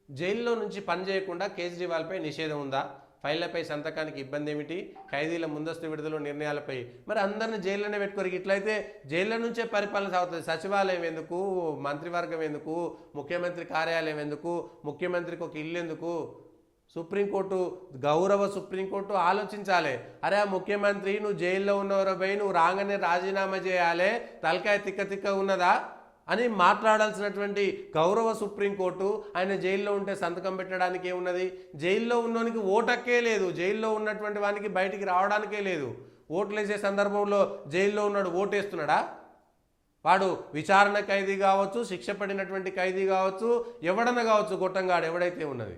జైల్లో నుంచి పని చేయకుండా కేజ్రీవాల్పై నిషేధం ఉందా? ఫైళ్లపై సంతకానికి ఇబ్బంది ఏమిటి? ఖైదీల ముందస్తు విడుదల నిర్ణయాలపై మరి అందరిని జైల్లోనే పెట్టుకోరు. ఇట్లయితే జైల్లో నుంచే పరిపాలన సాగుతుంది. సచివాలయం ఎందుకు? మంత్రివర్గం ఎందుకు? ముఖ్యమంత్రి కార్యాలయం ఎందుకు? ముఖ్యమంత్రికి ఒక ఇల్లు ఎందుకు? సుప్రీంకోర్టు, గౌరవ సుప్రీంకోర్టు ఆలోచించాలి. అరే ఆ ముఖ్యమంత్రి నువ్వు జైల్లో ఉన్నవరో పోయి నువ్వు రాగానే రాజీనామా చేయాలి, తలకాయ తిక్క తిక్క ఉన్నదా అని మాట్లాడాల్సినటువంటి గౌరవ సుప్రీంకోర్టు ఆయన జైల్లో ఉంటే సంతకం పెట్టడానికి ఏమున్నది? జైల్లో ఉన్నోనికి ఓటక్కే లేదు, జైల్లో ఉన్నటువంటి వానికి బయటికి రావడానికే లేదు. ఓట్లు వేసే సందర్భంలో జైల్లో ఉన్నాడు ఓటేస్తున్నాడా? వాడు విచారణ ఖైదీ కావచ్చు, శిక్ష పడినటువంటి ఖైదీ కావచ్చు, ఎవడన్నా కావచ్చు, గొట్టంగాడు ఎవడైతే ఉన్నది.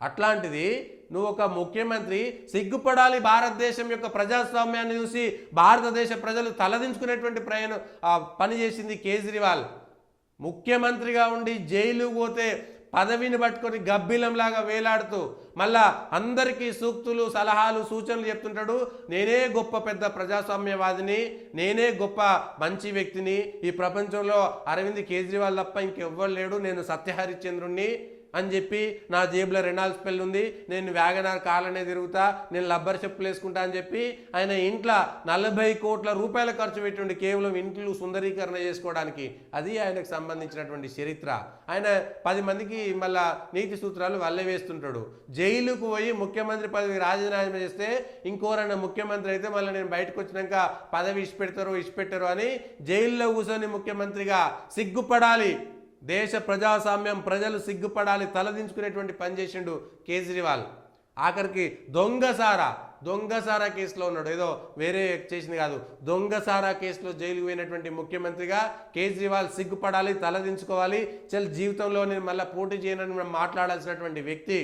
అట్లాంటిది నువ్వు ఒక ముఖ్యమంత్రి సిగ్గుపడాలి. భారతదేశం యొక్క ప్రజాస్వామ్యాన్ని చూసి భారతదేశ ప్రజలు తలదించుకునేటువంటి పని చేసింది కేజ్రీవాల్. ముఖ్యమంత్రిగా ఉండి జైలు పోతే పదవిని పట్టుకొని గబ్బిలంలాగా వేలాడుతూ మళ్ళా అందరికీ సూక్తులు, సలహాలు, సూచనలు చెప్తుంటాడు. నేనే గొప్ప పెద్ద ప్రజాస్వామ్యవాదిని, నేనే గొప్ప మంచి వ్యక్తిని, ఈ ప్రపంచంలో అరవింద్ కేజ్రీవాల్ తప్ప ఇంకెవ్వరు లేడు, నేను సత్యహరిశ్చంద్రుణ్ణి అని చెప్పి నా జేబులో రెనాల్డ్స్ పెళ్ళి ఉంది, నేను వ్యాగనార్ కాలనే తిరుగుతా, నేను లబ్బర్ చెప్పులు వేసుకుంటా అని చెప్పి ఆయన ఇంట్లో 40 కోట్ల రూపాయల ఖర్చు పెట్టిండి కేవలం ఇంట్లో సుందరీకరణ చేసుకోవడానికి. అది ఆయనకు సంబంధించినటువంటి చరిత్ర. ఆయన 10 మందికి మళ్ళా నీతి సూత్రాలు వల్లే వేస్తుంటాడు. జైలుకు పోయి ముఖ్యమంత్రి పదవి రాజీనామా చేస్తే ఇంకోరైనా ముఖ్యమంత్రి అయితే మళ్ళీ నేను బయటకు వచ్చినాక పదవి ఇచ్చిపెట్టారు అని జైల్లో కూర్చొని ముఖ్యమంత్రిగా సిగ్గుపడాలి. దేశ ప్రజాస్వామ్యం, ప్రజలు సిగ్గుపడాలి, తలదించుకునేటువంటి పని చేసిండు కేజ్రీవాల్. ఆఖరికి దొంగసారా కేసులో ఉన్నాడు, ఏదో వేరే చేసింది కాదు, దొంగసారా కేసులో జైలుకు పోయినటువంటి ముఖ్యమంత్రిగా కేజ్రీవాల్ సిగ్గుపడాలి, తలదించుకోవాలి. జీవితంలో నేను మళ్ళీ పోటీ చేయనని మాట్లాడాల్సినటువంటి వ్యక్తి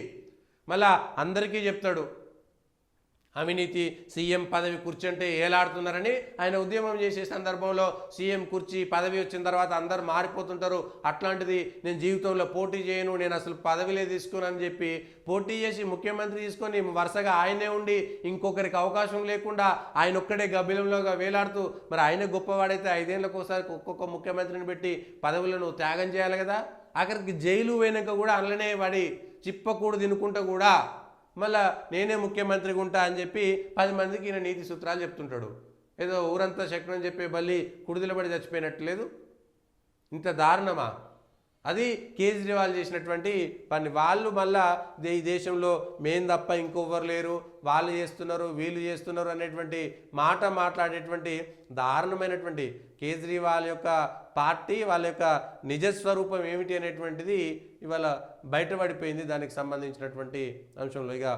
మళ్ళా అందరికీ చెప్తాడు అవినీతి సీఎం పదవి కుర్చీ అంటే ఏలాడుతున్నారని. ఆయన ఉద్యమం చేసే సందర్భంలో సీఎం కుర్చీ పదవి వచ్చిన తర్వాత అందరు మారిపోతుంటారు, అట్లాంటిది నేను జీవితంలో పోటీ చేయను, నేను అసలు పదవిలే తీసుకోనని చెప్పి పోటీ చేసి ముఖ్యమంత్రి తీసుకొని వరుసగా ఆయనే ఉండి ఇంకొకరికి అవకాశం లేకుండా ఆయన ఒక్కడే గబ్బిలంలోగా వేలాడుతూ మరి ఆయన గొప్పవాడైతే 5 ఏళ్ళకు ఒకసారి ఒక్కొక్క ముఖ్యమంత్రిని పెట్టి పదవులను త్యాగం చేయాలి కదా. ఆఖరికి జైలు పోయినాక కూడా అందులోనే వాడి చిప్పకూడు తినుకుంటూ కూడా మళ్ళా నేనే ముఖ్యమంత్రిగా ఉంటా అని చెప్పి 10 మందికి ఈయన నీతి సూత్రాలు చెప్తుంటాడు. ఏదో ఊరంతా శక్నం అని చెప్పి బల్లి కుడిదిలబడి చచ్చిపోయినట్టు లేదు. ఇంత దారుణమా? అది కేజ్రీవాల్ చేసినటువంటి పని. వాళ్ళు మళ్ళా ఈ దేశంలో మేం తప్ప ఇంకొవ్వరు లేరు, వాళ్ళు చేస్తున్నారు, వీళ్ళు చేస్తున్నారు అనేటువంటి మాట మాట్లాడేటువంటి దారుణమైనటువంటి కేజ్రీవాల్ యొక్క పార్టీ, వాళ్ళ యొక్క నిజస్వరూపం ఏమిటి అనేటువంటిది ఇవాళ బయటపడిపోయింది. దానికి సంబంధించినటువంటి అంశంలో ఇక